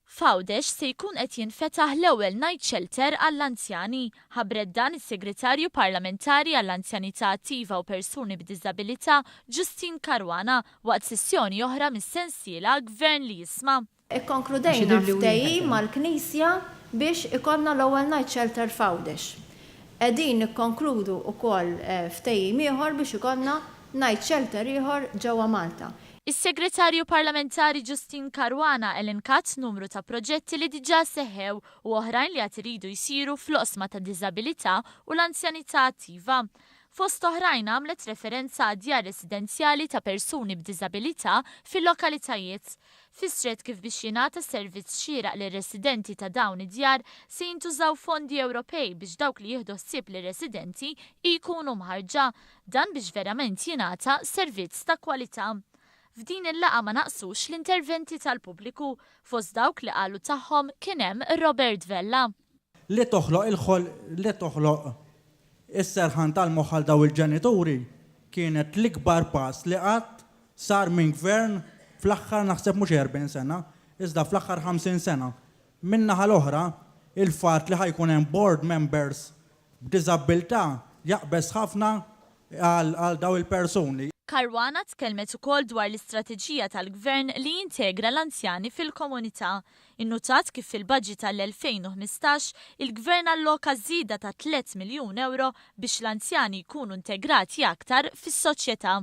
F'Għawdex se jkun qed jinfetaħ l-ewwel night shelter għall-anzjani. Ħabret dan is-Segretarju Parlamentari għall-Anzjanità Attiva u Persuni b'Diżabilità Justyne Caruana waqt sessjoni oħra mis-sensiela Gvern li Jisma. Ikkonkludejna ftehim mal-knisja biex ikollna l-ewwel night shelter f'Għawdex. Qegħdin nikkonkludu wkoll ftehim ieħor biex ikollna night shelter ieħor ġewwa Malta. Is-Segretarju Parlamentari Justyne Caruana elenkat numru ta' proġetti li diġà seħħew u oħrajn li qed iridu jsiru fl-oqsma ta' diżabilità u l-anzjanità attiva. Fost oħrajn għamlet referenza għad djar residenzjali ta' persuni b'diżabilità fil-lokalitajiet. Fissret kif biex jingħata servizz xieraq lir residenti ta' dawn id-djar se jintużaw fondi Ewropej biex dawk li jieħdu ħsieb lir residenti jkunu mħarġa, dan biex verament jingħata servizz ta' kwalità. F'din il-laqgħa ma naqsux l-interventi tal-pubbliku fost dawk li qalu tagħhom kien hemm Robert Vella. Li toħloq is-serħan tal-moħħ għal daw il-ġenituri kienet l-ikbar pass li qatt sar minn gvern fl-aħħar naħseb mhux 40 sena, iżda fl-aħħar 50 sena. Min-naħa l-oħra, il-fatt li ħajkun hemm board members b'diżabilità jaqbeż ħafna għal daw il-persuni. Caruana tkellmet ukoll dwar l-istrateġija tal-Gvern li jintegra l-anzjani fil-komunità. Innutat kif fil-budget tal-2015 il-Gvern alloka żieda ta' 3 miljun euro biex l-anzjani jkunu integrati aktar fis-soċjetà.